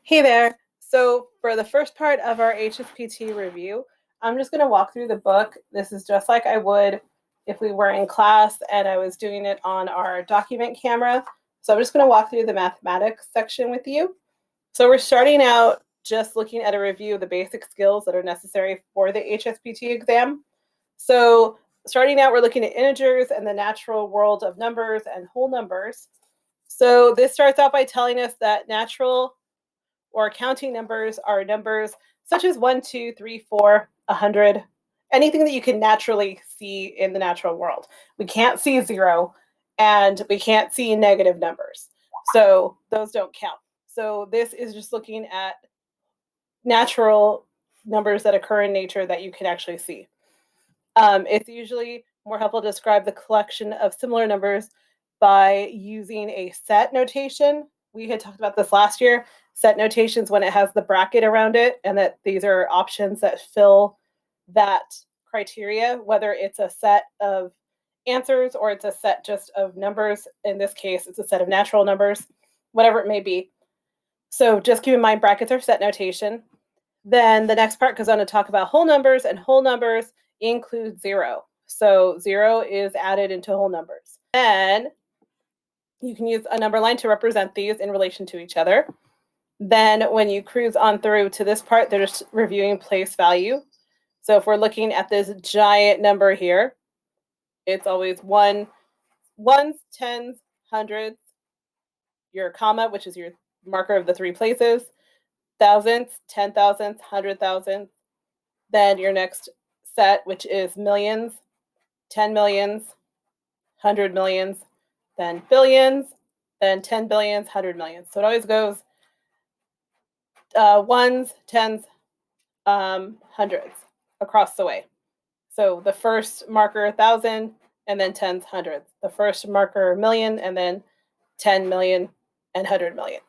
Hey there. So for the first part of our HSPT review, I'm just going to walk through the book. This is just like I would if we were in class and I was doing it on our document camera. So I'm just going to walk through the mathematics section with you. So we're starting out just looking at a review of the basic skills that are necessary for the HSPT exam. So starting out, we're looking at integers and the natural world of numbers and whole numbers. So this starts out by telling us that natural or counting numbers are numbers such as 1, 2, 3, 4, 100, anything that you can naturally see in the natural world. We can't see 0 and we can't see negative numbers. So those don't count. So this is just looking at natural numbers that occur in nature that you can actually see. It's usually more helpful to describe the collection of similar numbers by using a set notation. We had talked about this last year. Set notations when it has the bracket around it, and that these are options that fill that criteria, whether it's a set of answers or it's a set just of numbers. In this case, it's a set of natural numbers, whatever it may be. So just keep in mind brackets are set notation. Then the next part goes on to talk about whole numbers, and whole numbers include 0. So 0 is added into whole numbers. Then you can use a number line to represent these in relation to each other. Then when you cruise on through to this part, they're just reviewing place value. So if we're looking at this giant number here, it's always ones, tens, hundreds, your comma, which is your marker of the 3 places, thousands, 10,000s, 100,000. Then your next set, which is millions, 10 millions, 100 millions, then billions, then 10 billions, 100 millions. So it always goes ones, tens, hundreds across the way. So the first marker 1,000, and then tens, hundreds. The first marker million, and then 10 million and 100 million.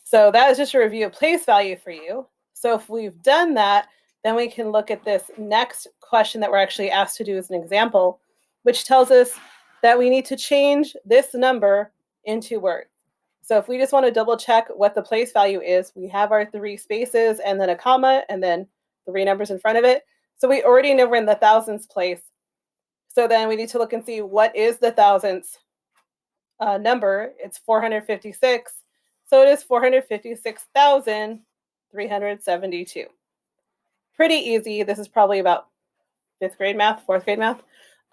So that is just a review of place value for you. So if we've done that, then we can look at this next question that we're actually asked to do as an example, which tells us that we need to change this number into words. So if we just want to double check what the place value is, we have our 3 spaces and then a comma and then 3 numbers in front of it. So we already know we're in the thousands place. So then we need to look and see what is the thousandths number. It's 456. So it is 456,372. Pretty easy. This is probably about 5th grade math, 4th grade math.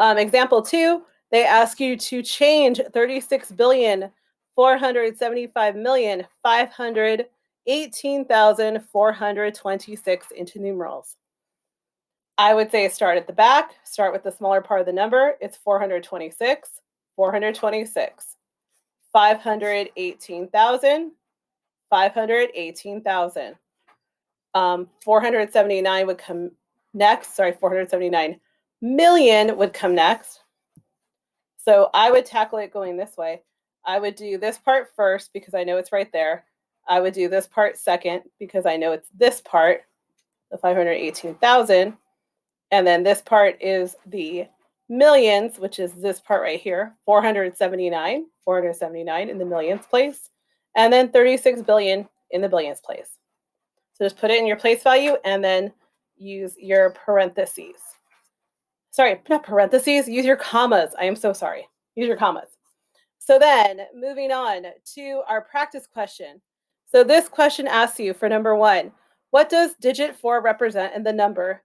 Example 2, they ask you to change 36,475,518,426 into numerals. I would say start at the back, start with the smaller part of the number. It's 426, 426, 518,000, 518,000. 479 would come next. Sorry, 479 million would come next. So I would tackle it going this way. I would do this part first because I know it's right there. I would do this part second because I know it's this part, the 518,000. And then this part is the millions, which is this part right here, 479 in the millions place, and then 36 billion in the billions place. So just put it in your place value and then use your parentheses. Sorry, not parentheses, use your commas. I am so sorry. Use your commas. So then moving on to our practice question. So this question asks you for number 1, what does digit 4 represent in the number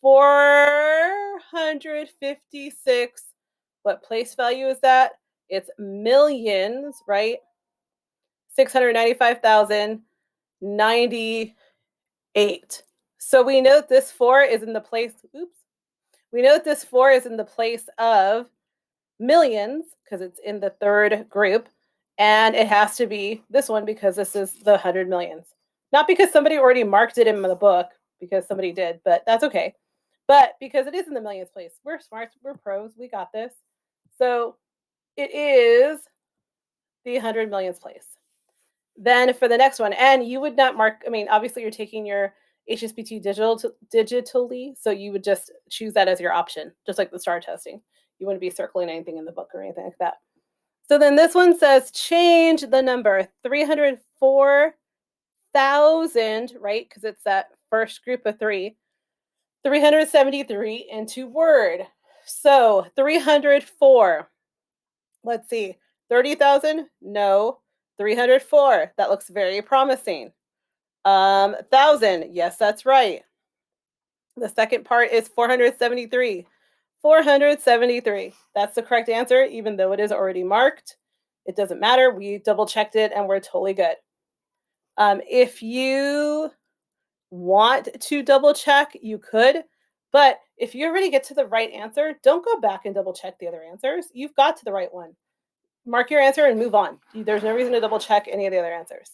456? What place value is that? It's millions, right? 695,098. So we know that this 4 is in the place, we know that this 4 is in the place of millions because it's in the 3rd group, and it has to be this one because this is the 100 millions. Not because somebody already marked it in the book, because somebody did, but that's okay. But because it is in the millions place, we're smart, we're pros, we got this. So it is the 100 millions place. Then for the next one, and you would not mark, I mean, obviously you're taking your HSPT digitally, so you would just choose that as your option, just like the STAR testing. You wouldn't be circling anything in the book or anything like that. So then this one says change the number 304 300,000, right? Because it's that first group of three. 373 into word. So 304. Let's see. 30,000? No. 304. That looks very promising. 1,000. Yes, that's right. The second part is 473. 473. That's the correct answer, even though it is already marked. It doesn't matter. We double checked it and we're totally good. If you want to double check, you could. But if you already get to the right answer, don't go back and double check the other answers. You've got to the right one. Mark your answer and move on. There's no reason to double check any of the other answers.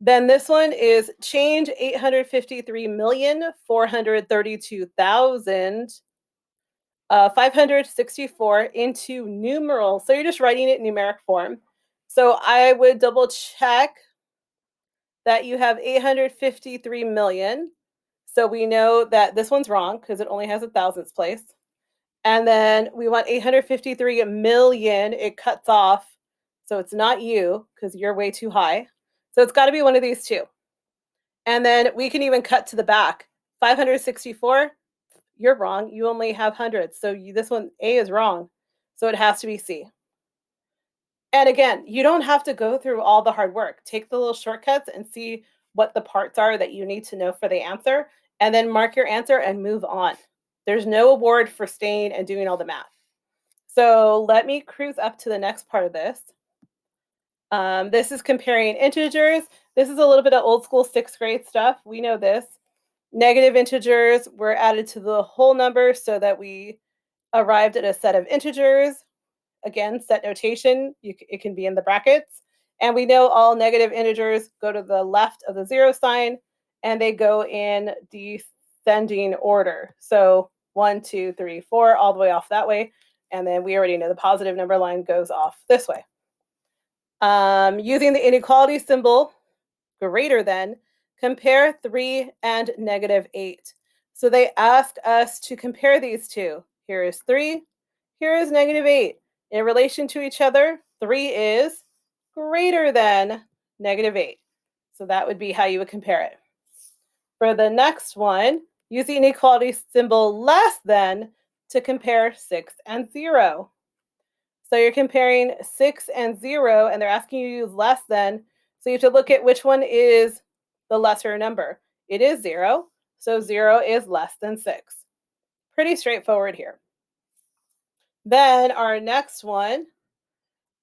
Then this one is change 853,432,564 into numerals. So you're just writing it in numeric form. So I would double check that you have 853 million. So we know that this one's wrong because it only has a thousandths place. And then we want 853 million. It cuts off. So it's not you because you're way too high. So it's got to be one of these two. And then we can even cut to the back. 564, you're wrong. You only have hundreds. So this one, A is wrong. So it has to be C. And again, you don't have to go through all the hard work. Take the little shortcuts and see what the parts are that you need to know for the answer, and then mark your answer and move on. There's no award for staying and doing all the math. So let me cruise up to the next part of this. This is comparing integers. This is a little bit of old school 6th grade stuff. We know this. Negative integers were added to the whole number so that we arrived at a set of integers. Again, set notation, it can be in the brackets. And we know all negative integers go to the left of the 0 sign, and they go in descending order. So 1, 2, 3, 4, all the way off that way. And then we already know the positive number line goes off this way. Using the inequality symbol, greater than, compare 3 and -8. So they ask us to compare these two. Here is 3, here is -8. In relation to each other, 3 is greater than -8. So that would be how you would compare it. For the next one, use the inequality symbol less than to compare 6 and 0. So you're comparing 6 and 0, and they're asking you to use less than. So you have to look at which one is the lesser number. It is 0, so 0 is less than 6. Pretty straightforward here. Then our next one,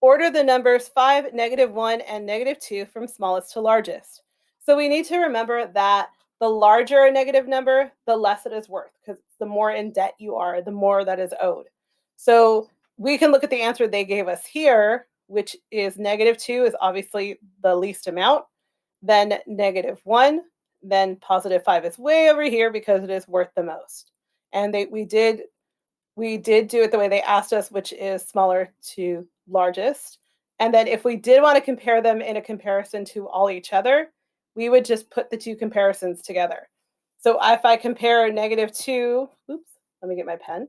order the numbers 5, -1, and -2 from smallest to largest. So we need to remember that the larger a negative number, the less it is worth, because the more in debt you are, the more that is owed. So we can look at the answer they gave us here, which is -2 is obviously the least amount, then -1, then +5 is way over here because it is worth the most. And we did do it the way they asked us, which is smaller to largest. And then if we did want to compare them in a comparison to all each other, we would just put the two comparisons together. So if I compare -2, oops, let me get my pen.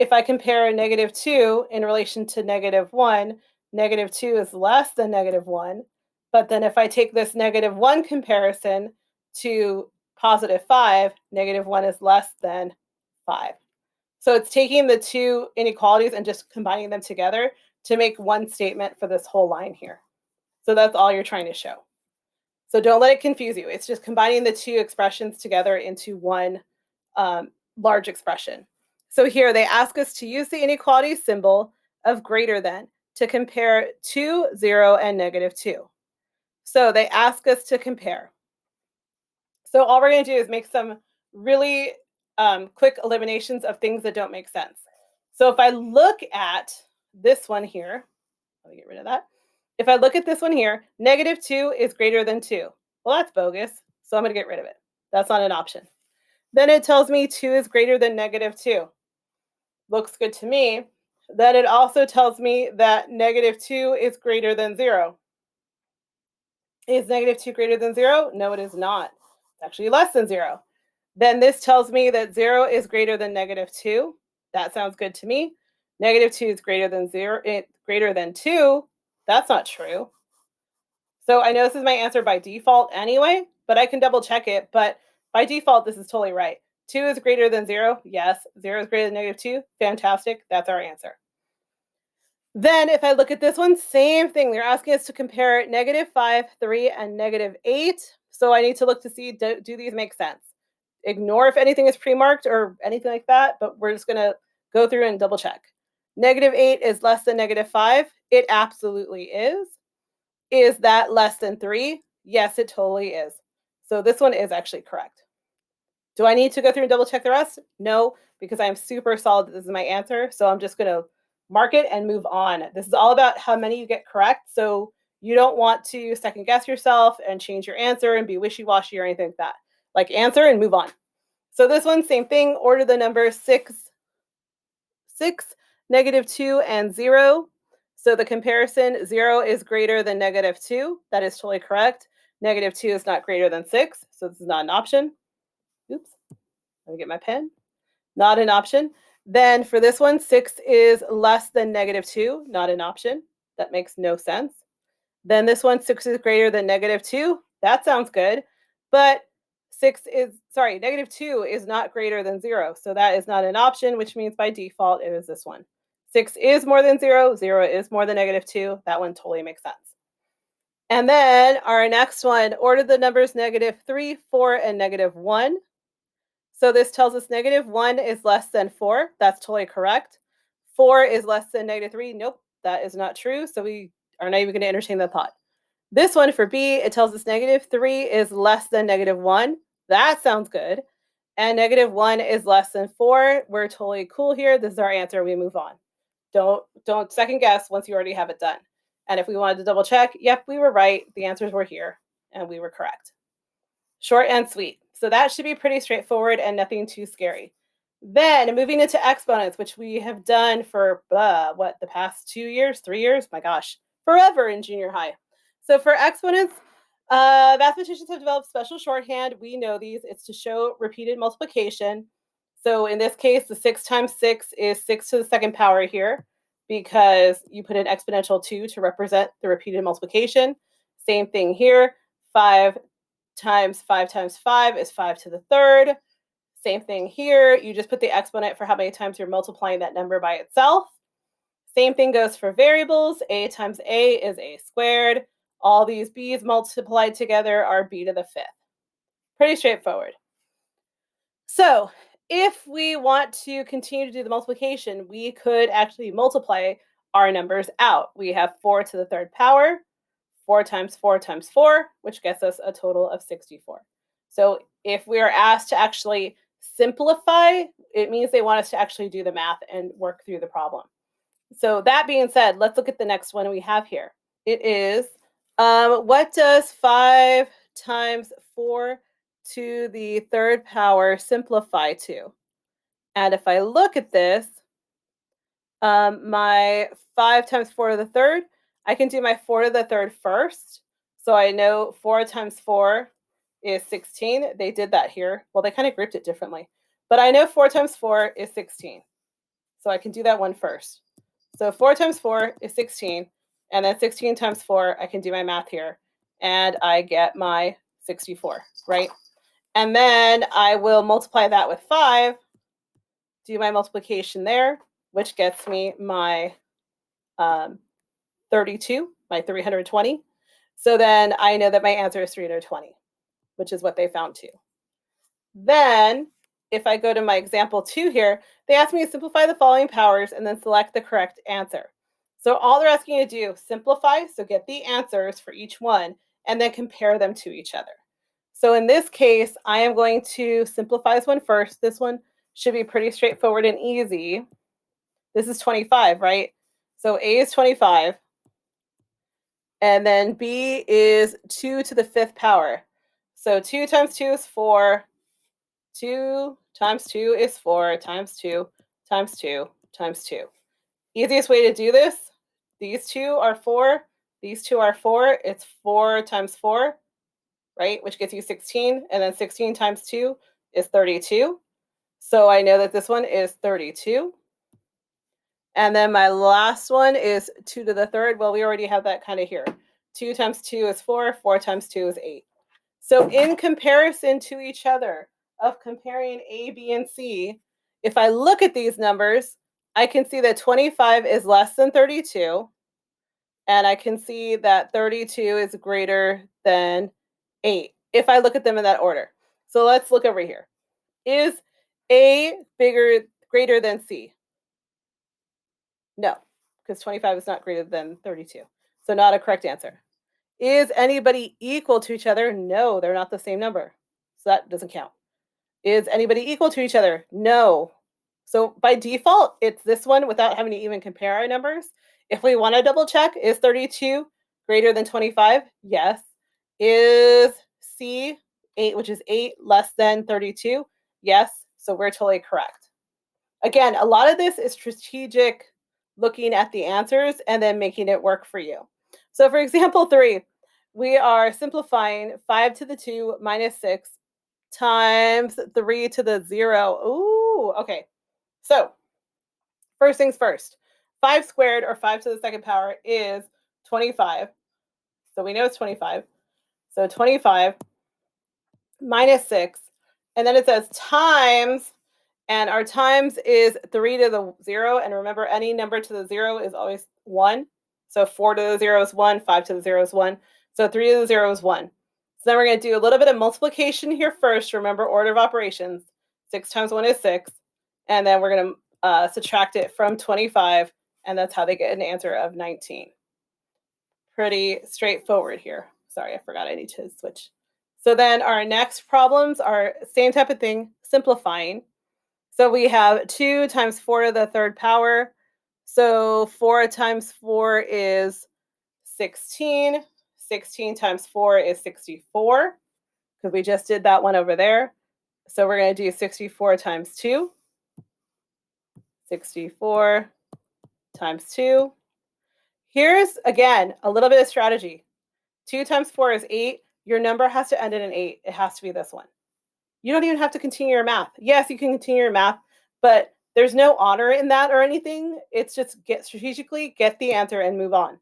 If I compare -2 in relation to -1, -2 is less than -1. But then if I take this -1 comparison to +5, -1 is less than 5. So it's taking the two inequalities and just combining them together to make one statement for this whole line here. So that's all you're trying to show. So don't let it confuse you. It's just combining the two expressions together into one large expression. So here they ask us to use the inequality symbol of greater than to compare 2, 0, and -2. So they ask us to compare. So all we're going to do is make some really quick eliminations of things that don't make sense. So if I look at this one here, let me get rid of that. If I look at this one here, -2 is greater than 2. Well, that's bogus, so I'm going to get rid of it. That's not an option. Then it tells me 2 is greater than -2. Looks good to me. Then it also tells me that -2 is greater than 0. Is -2 greater than 0? No, it is not. It's actually less than 0. Then this tells me that 0 is greater than -2. That sounds good to me. -2 is greater than 0, greater than 2. That's not true. So I know this is my answer by default anyway, but I can double check it. But by default, this is totally right. 2 is greater than 0. Yes. 0 is greater than negative 2. Fantastic. That's our answer. Then if I look at this one, same thing. They're asking us to compare negative 5, 3, and negative 8. So I need to look to see, do these make sense? Ignore if anything is pre-marked or anything like that, but we're just going to go through and double check. Negative 8 is less than negative 5. It absolutely is. Is that less than 3? Yes, it totally is. So this one is actually correct. Do I need to go through and double check the rest? No, because I'm super solid that this is my answer. So I'm just going to mark it and move on. This is all about how many you get correct. So you don't want to second guess yourself and change your answer and be wishy-washy or anything like that. Like, answer and move on. So this one, same thing. Order the numbers 6, negative 2, and 0. So the comparison, 0 is greater than negative 2. That is totally correct. Negative 2 is not greater than 6. So this is not an option. Oops. Let me get my pen. Not an option. Then for this one, 6 is less than negative 2. Not an option. That makes no sense. Then this one, 6 is greater than negative 2. That sounds good. But negative 2 is not greater than 0. So that is not an option, which means by default, it is this one. 6 is more than 0. 0 is more than negative 2. That one totally makes sense. And then our next one, order the numbers negative 3, 4, and negative 1. So this tells us negative 1 is less than 4. That's totally correct. 4 is less than negative 3. Nope, that is not true. So we are not even going to entertain the thought. This one for B, it tells us negative 3 is less than negative 1. That sounds good. And negative 1 is less than 4. We're totally cool here. This is our answer. We move on. Don't second guess once you already have it done. And if we wanted to double check, yep, we were right. The answers were here, and we were correct. Short and sweet. So that should be pretty straightforward and nothing too scary. Then moving into exponents, which we have done for the past 2 years, 3 years? My gosh, forever in junior high. So for exponents, mathematicians have developed special shorthand. We know these. It's to show repeated multiplication. So in this case, the 6 times 6 is 6 to the second power here, because you put an exponential 2 to represent the repeated multiplication. Same thing here. 5 times 5 times 5 is 5 to the third. Same thing here. You just put the exponent for how many times you're multiplying that number by itself. Same thing goes for variables. A times a is a squared. All these b's multiplied together are b to the fifth. Pretty straightforward. So if we want to continue to do the multiplication, we could actually multiply our numbers out. We have 4 to the third power, 4 times 4 times 4, which gets us a total of 64. So if we are asked to actually simplify, it means they want us to actually do the math and work through the problem. So that being said, let's look at the next one we have here. It is, what does 5 times 4 to the third power simplify to? And if I look at this, my 5 times 4 to the third, I can do my 4 to the third first. So I know 4 times 4 is 16. They did that here. Well, they kind of grouped it differently. But I know 4 times 4 is 16. So I can do that one first. So 4 times 4 is 16. And then 16 times 4, I can do my math here. And I get my 64, right? And then I will multiply that with 5, do my multiplication there, which gets me my 32, my 320. So then I know that my answer is 320, which is what they found too. Then if I go to my example 2 here, they ask me to simplify the following powers and then select the correct answer. So all they're asking you to do, simplify, so get the answers for each one, and then compare them to each other. So in this case, I am going to simplify this one first. This one should be pretty straightforward and easy. This is 25, right? So A is 25. And then B is 2 to the fifth power. So 2 times 2 is 4. 2 times 2 is 4 times 2 times 2 times 2. Easiest way to do this, these two are 4. These two are 4. It's 4 times 4, right? Which gets you 16. And then 16 times 2 is 32. So I know that this one is 32. And then my last one is 2 to the third. Well, we already have that kind of here. 2 times 2 is 4. 4 times 2 is 8. So in comparison to each other, of comparing A, B, and C, if I look at these numbers, I can see that 25 is less than 32, and I can see that 32 is greater than 8, if I look at them in that order. So let's look over here. Is A greater than C? No, because 25 is not greater than 32. So not a correct answer. Is anybody equal to each other? No, they're not the same number. So that doesn't count. Is anybody equal to each other? No. So by default, it's this one without having to even compare our numbers. If we want to double check, is 32 greater than 25? Yes. Is C 8, which is 8, less than 32? Yes. So we're totally correct. Again, a lot of this is strategic looking at the answers and then making it work for you. So for example 3, we are simplifying 5 to the 2 minus 6 times 3 to the 0. Ooh, okay. So first things first, 5 squared, or 5 to the second power, is 25. So we know it's 25. So 25 minus 6. And then it says times, and our times is 3 to the 0. And remember, any number to the 0 is always 1. So 4 to the 0 is 1. 5 to the 0 is 1. So 3 to the 0 is 1. So then we're going to do a little bit of multiplication here first. Remember, order of operations. 6 times 1 is 6. And then we're going to subtract it from 25. And that's how they get an answer of 19. Pretty straightforward here. Sorry, I forgot I need to switch. So then our next problems are same type of thing, simplifying. So we have 2 times 4 to the third power. So 4 times 4 is 16. 16 times 4 is 64, because we just did that one over there. So we're going to do 64 times 2. 64 times 2. Here's, again, a little bit of strategy. 2 times 4 is 8. Your number has to end in an 8. It has to be this one. You don't even have to continue your math. Yes, you can continue your math, but there's no honor in that or anything. It's just strategically get the answer and move on.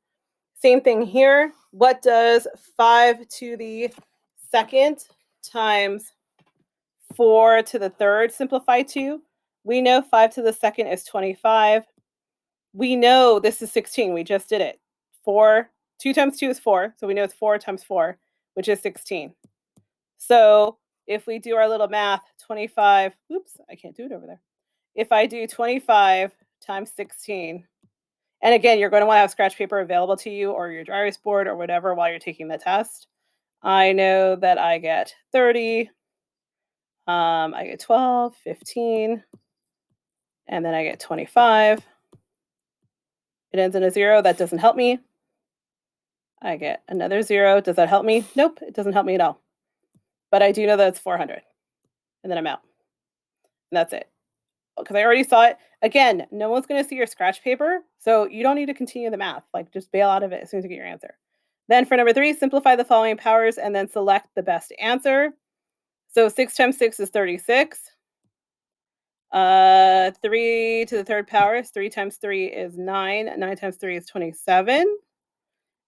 Same thing here. What does 5 to the second times 4 to the third simplify to? We know 5 to the second is 25. We know this is 16. We just did it. 2 times 2 is 4. So we know it's 4 times 4, which is 16. So if we do our little math, 25, oops, I can't do it over there. If I do 25 times 16, and again, you're going to want to have scratch paper available to you, or your dry erase board, or whatever, while you're taking the test. I know that I get 30, I get 12, 15, and then I get 25. It ends in a 0. That doesn't help me. I get another 0. Does that help me? Nope, it doesn't help me at all. But I do know that it's 400. And then I'm out. And that's it. Because I already saw it. Again, no one's going to see your scratch paper, so you don't need to continue the math. Like, just bail out of it as soon as you get your answer. Then for number 3, simplify the following powers and then select the best answer. So 6 times 6 is 36. 3 to the third power is 3 times 3 is 9. 9 times 3 is 27.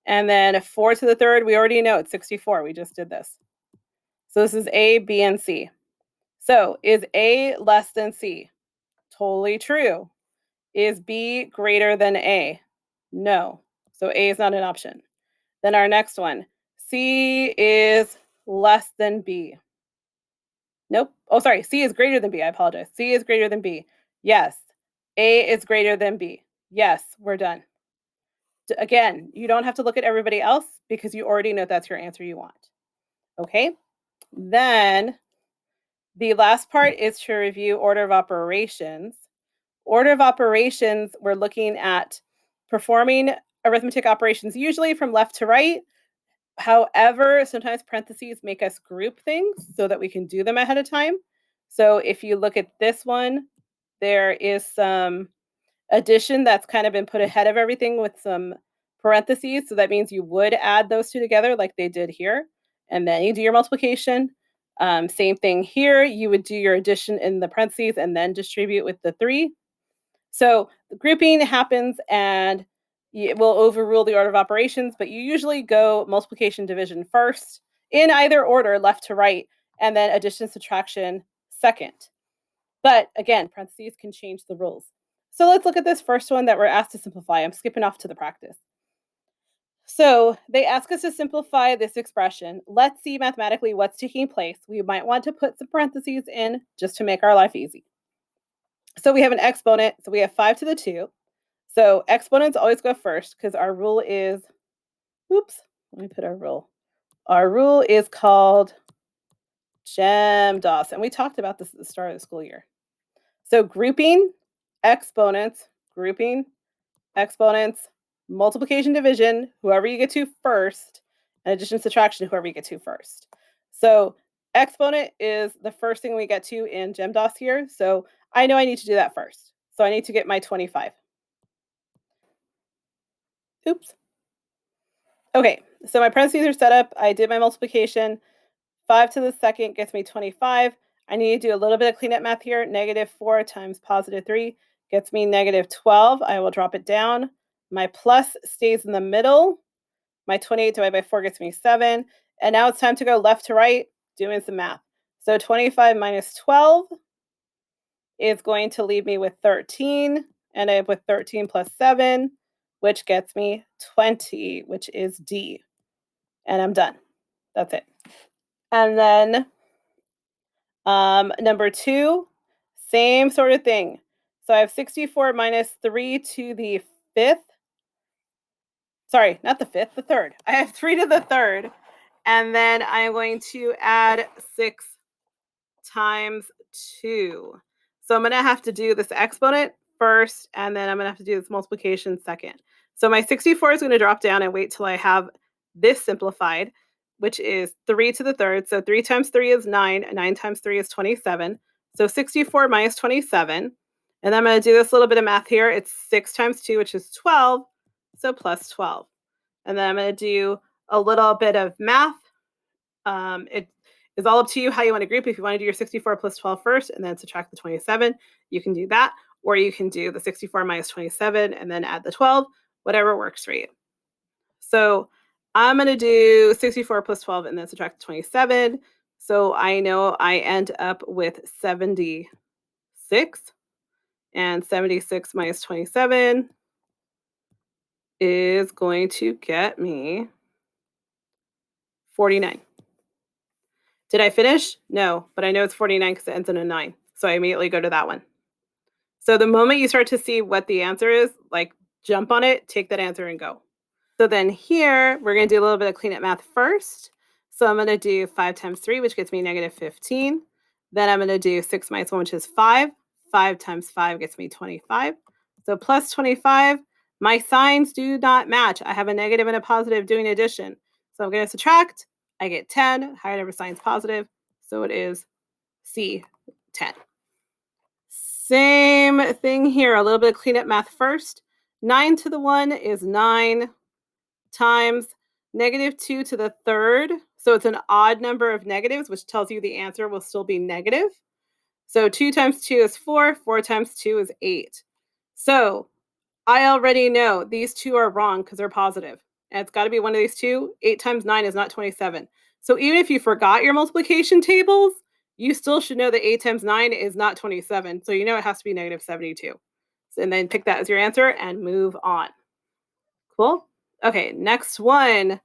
And then 4 to the third, we already know it's 64. We just did this. So this is A, B, and C. So is A less than C? Totally true. Is B greater than A? No. So A is not an option. Then our next one, C is less than B. Nope. Oh, sorry. C is greater than B. I apologize. C is greater than B. Yes. A is greater than B. Yes, we're done. Again, you don't have to look at everybody else because you already know that's your answer you want. Okay. Then the last part is to review order of operations. Order of operations, we're looking at performing arithmetic operations usually from left to right. However, sometimes parentheses make us group things so that we can do them ahead of time. So if you look at this one, there is some addition that's kind of been put ahead of everything with some parentheses. So that means you would add those two together like they did here. And then you do your multiplication. Same thing here. You would do your addition in the parentheses and then distribute with the 3. So the grouping happens, and It will overrule the order of operations, but you usually go multiplication, division first, in either order, left to right, and then addition, subtraction second. But again, parentheses can change the rules. So let's look at this first one that we're asked to simplify. I'm skipping off to the practice. So they ask us to simplify this expression. Let's see mathematically what's taking place. We might want to put some parentheses in just to make our life easy. So we have an exponent. So we have 5 to the 2. So exponents always go first because our rule is, oops, let me put our rule. Our rule is called GEMDOS. And we talked about this at the start of the school year. So grouping, exponents, grouping, exponents, multiplication, division, whoever you get to first, and addition, subtraction, whoever you get to first. So exponent is the first thing we get to in GEMDOS here. So I know I need to do that first. So I need to get my 25. Oops. Okay, so my parentheses are set up. I did my multiplication. 5 to the second gets me 25. I need to do a little bit of cleanup math here. -4 times +3 gets me -12. I will drop it down. My plus stays in the middle. My 28 divided by 4 gets me 7. And now it's time to go left to right, doing some math. So 25 minus 12 is going to leave me with 13. And I have with 13 plus 7, which gets me 20, which is D. And I'm done. That's it. And then number 2, same sort of thing. So I have 64 minus 3 to the 5th. Sorry, not the 5th, the 3rd. I have 3 to the 3rd. And then I'm going to add 6 times 2. So I'm going to have to do this exponent first, and then I'm going to have to do this multiplication second. So my 64 is going to drop down and wait till I have this simplified, which is 3 to the 3rd. So 3 times 3 is 9. 9 times 3 is 27. So 64 minus 27. And then I'm going to do this little bit of math here. It's 6 times 2, which is 12. So plus 12. And then I'm going to do a little bit of math. It is all up to you how you want to group. If you want to do your 64 plus 12 first and then subtract the 27, you can do that. Or you can do the 64 minus 27 and then add the 12, whatever works for you. So I'm going to do 64 plus 12 and then subtract the 27. So I know I end up with 76. And 76 minus 27 is going to get me 49. Did I finish? No, but I know it's 49 because it ends in a 9. So I immediately go to that one. So the moment you start to see what the answer is, like jump on it, take that answer and go. So then here, we're going to do a little bit of cleanup math first. So I'm going to do 5 times 3, which gets me -15. Then I'm going to do 6 minus 1, which is 5. 5 times 5 gets me 25. So plus 25. My signs do not match. I have a negative and a positive doing addition. So I'm going to subtract. I get 10. Higher number sign is positive. So it is C, 10. Same thing here. A little bit of cleanup math first. 9 to the 1 is 9 times -2 to the 3rd. So it's an odd number of negatives, which tells you the answer will still be negative. So 2 times 2 is 4. 4 times 2 is 8. So I already know these two are wrong because they're positive. And it's got to be one of these two. 8 times 9 is not 27. So even if you forgot your multiplication tables, you still should know that 8 times 9 is not 27. So you know it has to be -72. And then pick that as your answer and move on. Cool? Okay, next one,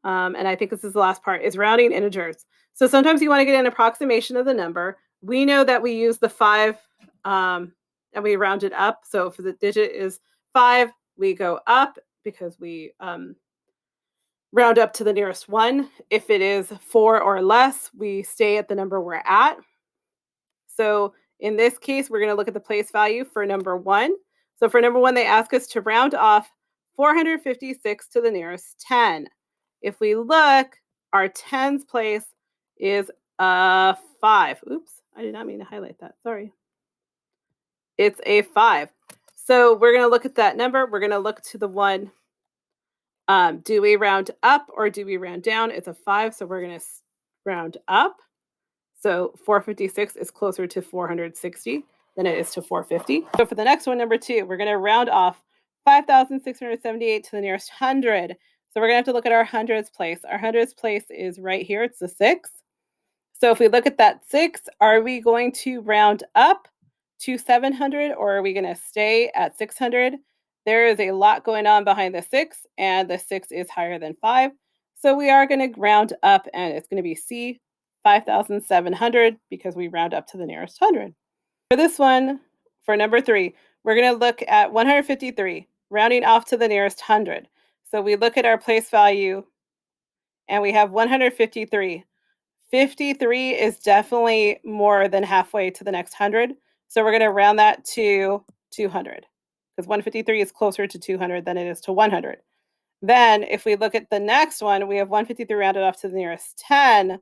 and I think this is the last part, is rounding integers. So sometimes you want to get an approximation of the number. We know that we use the 5 and we round it up. So if the digit is 5, we go up because we round up to the nearest 1. If it is 4 or less, we stay at the number we're at. So in this case, we're going to look at the place value for number 1. So for number 1, they ask us to round off 456 to the nearest 10. If we look, our tens place is 5. Oops, I did not mean to highlight that. Sorry. It's a 5. So we're going to look at that number. We're going to look to the one. Do we round up or do we round down? It's a 5, so we're going to round up. So 456 is closer to 460 than it is to 450. So for the next one, number 2, we're going to round off 5,678 to the nearest hundred. So we're going to have to look at our hundreds place. Our hundreds place is right here. It's the 6. So if we look at that 6, are we going to round up to 700 or are we going to stay at 600? There is a lot going on behind the 6, and the 6 is higher than 5. So we are going to round up, and it's going to be C, 5,700, because we round up to the nearest hundred. For this one, for number 3, we're going to look at 153, rounding off to the nearest hundred. So we look at our place value, and we have 153. 53 is definitely more than halfway to the next hundred. So we're going to round that to 200, because 153 is closer to 200 than it is to 100. Then if we look at the next one, we have 153 rounded off to the nearest 10.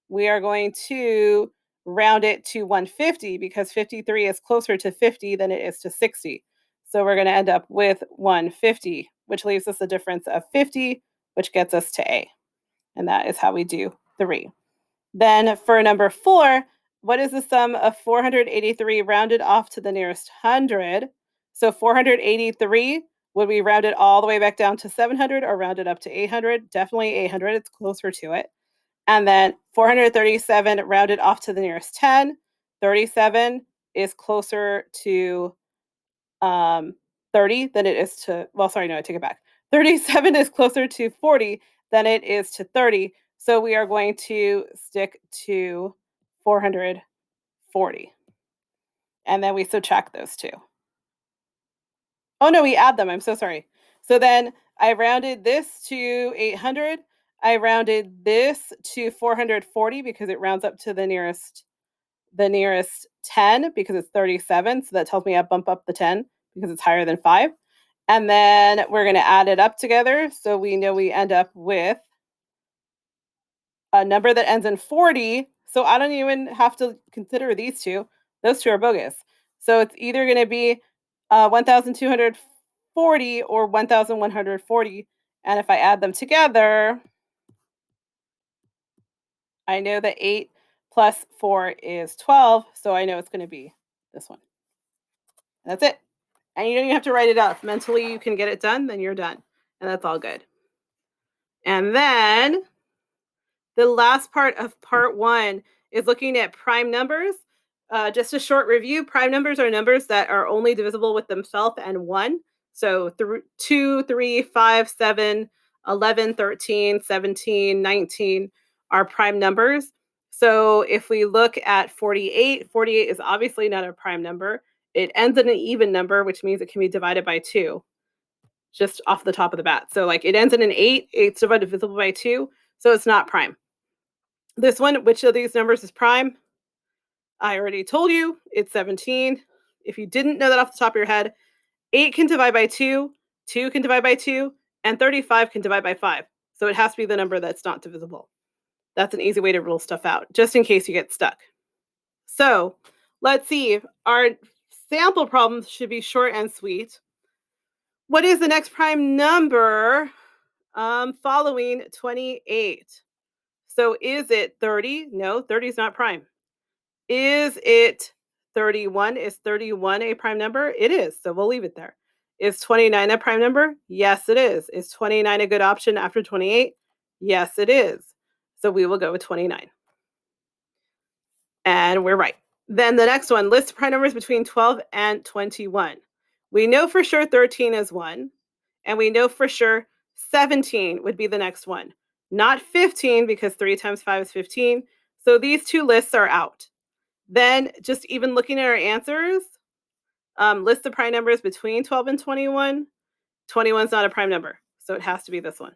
We are going to round it to 150 because 53 is closer to 50 than it is to 60. So we're going to end up with 150, which leaves us a difference of 50, which gets us to A. And that is how we do 3. Then for number 4, what is the sum of 483 rounded off to the nearest hundred? So 483, would we round it all the way back down to 700 or round it up to 800? Definitely 800, it's closer to it. And then 437 rounded off to the nearest 10. 37 is closer to 30 than it is to, well, sorry, no, I take it back. 37 is closer to 40 than it is to 30. So we are going to stick to 440. And then we subtract those two. Oh, no, we add them. I'm so sorry. So then I rounded this to 800. I rounded this to 440 because it rounds up to the nearest 10 because it's 37. So that tells me I bump up the 10 because it's higher than 5. And then we're going to add it up together. So we know we end up with a number that ends in 40. So I don't even have to consider these two. Those two are bogus. So it's either going to be 1,240 or 1,140. And if I add them together, I know that 8 plus 4 is 12. So I know it's going to be this one. That's it. And you don't even have to write it out. If mentally you can get it done, then you're done. And that's all good. And then the last part of part 1 is looking at prime numbers. Just a short review, prime numbers are numbers that are only divisible with themselves and 1. So 2, 3, 5, 7, 11, 13, 17, 19 are prime numbers. So if we look at 48, 48 is obviously not a prime number. It ends in an even number, which means it can be divided by 2, just off the top of the bat. So like it ends in an 8, 8's divisible by 2, so it's not prime. This one, which of these numbers is prime? I already told you, it's 17. If you didn't know that off the top of your head, 8 can divide by 2, 2 can divide by 2, and 35 can divide by 5. So it has to be the number that's not divisible. That's an easy way to rule stuff out, just in case you get stuck. So let's see. Our sample problems should be short and sweet. What is the next prime number following 28? So is it 30? No, 30 is not prime. Is it 31? Is 31 a prime number? It is, so we'll leave it there. Is 29 a prime number? Yes, it is. Is 29 a good option after 28? Yes, it is. So we will go with 29. And we're right. Then the next one, list prime numbers between 12 and 21. We know for sure 13 is 1, and we know for sure 17 would be the next one. Not 15, because 3 times 5 is 15. So these two lists are out. Then just even looking at our answers, list the prime numbers between 12 and 21. 21 is not a prime number, so it has to be this one.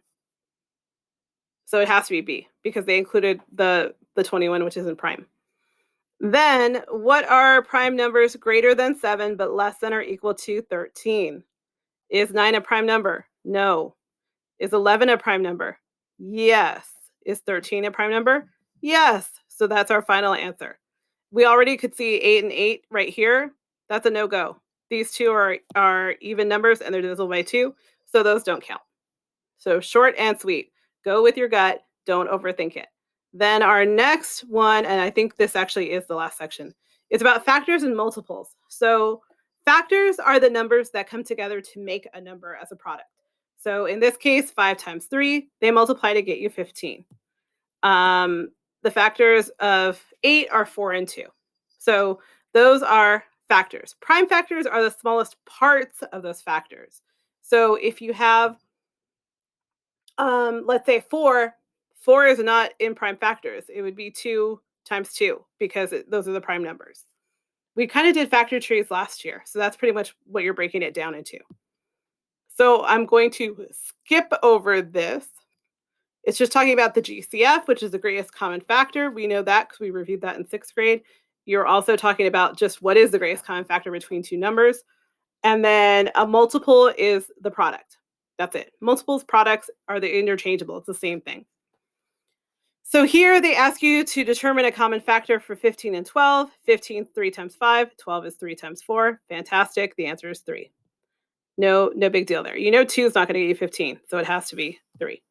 So it has to be B, because they included the 21, which isn't prime. Then what are prime numbers greater than 7 but less than or equal to 13? Is 9 a prime number? No. Is 11 a prime number? Yes. Is 13 a prime number? Yes. So that's our final answer. We already could see 8 and 8 right here. That's a no-go. These two are even numbers and they're divisible by 2, so those don't count. So short and sweet. Go with your gut. Don't overthink it. Then our next one, and I think this actually is the last section, it's about factors and multiples. So Factors are the numbers that come together to make a number as a product. So in this case, 5 times 3, they multiply to get you 15. The factors of 8 are 4 and 2. So those are factors. Prime factors are the smallest parts of those factors. So if you have, let's say 4, 4 is not in prime factors. It would be 2 times 2 because those are the prime numbers. We kind of did factor trees last year. So that's pretty much what you're breaking it down into. So I'm going to skip over this. It's just talking about the GCF, which is the greatest common factor. We know that because we reviewed that in 6th grade. You're also talking about just what is the greatest common factor between two numbers. And then a multiple is the product. That's it. Multiples, products are the interchangeable. It's the same thing. So here they ask you to determine a common factor for 15 and 12. 15 is 3 times 5. 12 is 3 times 4. Fantastic. The answer is 3. No big deal there. You know 2 is not going to get you 15, so it has to be 3.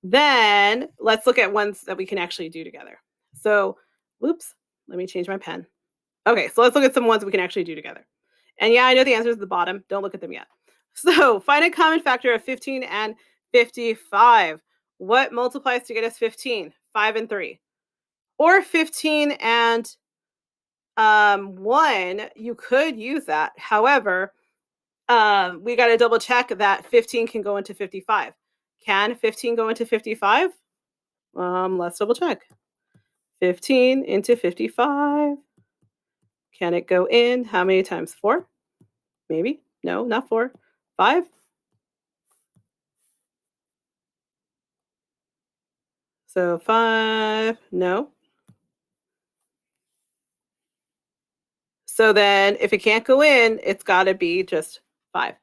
Then let's look at ones that we can actually do together. So, whoops, let me change my pen. Okay, so let's look at some ones we can actually do together. And yeah, I know the answer is at the bottom. Don't look at them yet. So find a common factor of 15 and 55. What multiplies to get us 15? 5 and 3. Or 15 and 1, you could use that. However, we got to double check that 15 can go into 55. Can 15 go into 55? Let's double check. 15 into 55. Can it go in? How many times? 4? Maybe. No, not 4. 5? So 5. No. So then if it can't go in, it's got to be just 5.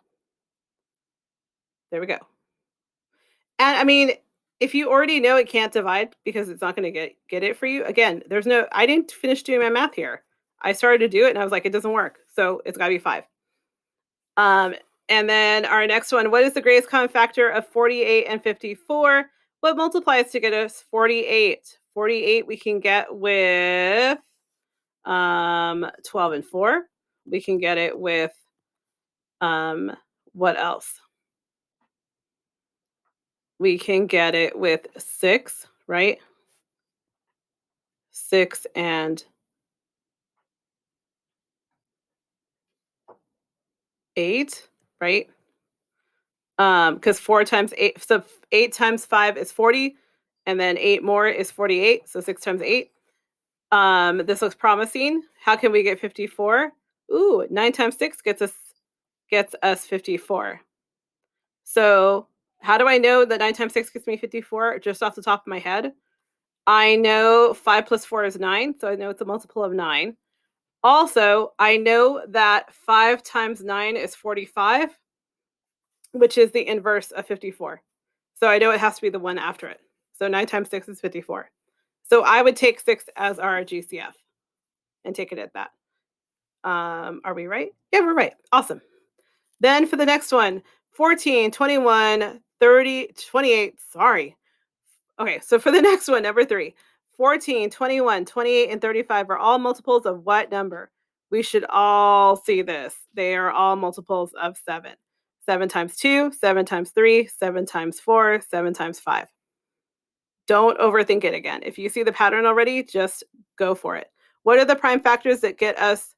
There we go. And I mean, if you already know it can't divide because it's not going to get it for you, again, I didn't finish doing my math here. I started to do it and I was like, it doesn't work. So it's got to be 5. And then our next one, what is the greatest common factor of 48 and 54? What multiplies to get us 48? 48 we can get with 12 and 4. We can get it with what else? We can get it with 6, right? 6 and 8, right? Because 4 times 8, so 8 times 5 is 40, and then 8 more is 48, so 6 times 8. This looks promising. How can we get 54? Ooh, 9 times 6 gets us 54. So how do I know that 9 times 6 gets me 54? Just off the top of my head. I know 5 plus 4 is 9, so I know it's a multiple of 9. Also, I know that 5 times 9 is 45, which is the inverse of 54. So I know it has to be the one after it. So 9 times 6 is 54. So I would take 6 as our GCF and take it at that. Are we right? Yeah, we're right. Awesome. Then for the next one, 14, 21, 30, 28. Sorry. Okay, so for the next one, number 3, 14, 21, 28, and 35 are all multiples of what number? We should all see this. They are all multiples of 7. 7 times 2, 7 times 3, 7 times 4, 7 times 5. Don't overthink it again. If you see the pattern already, just go for it. What are the prime factors that get us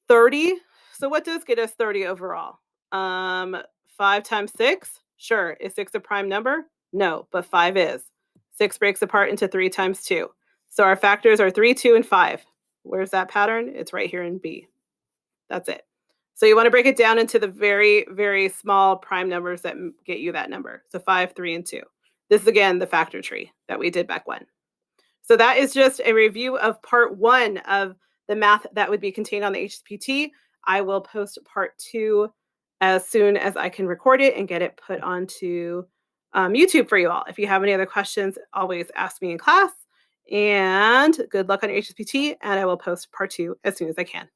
30? So what does get us 30 overall? 5 times 6? Sure. Is 6 a prime number? No, but 5 is. 6 breaks apart into 3 times 2. So our factors are 3, 2, and 5. Where's that pattern? It's right here in B. That's it. So you want to break it down into the very, very small prime numbers that get you that number. So 5, 3, and 2. This is, again, the factor tree that we did back when. So that is just a review of part 1 of the math that would be contained on the HSPT. I will post part 2 as soon as I can record it and get it put onto YouTube for you all. If you have any other questions, always ask me in class. And good luck on your HSPT, and I will post part 2 as soon as I can.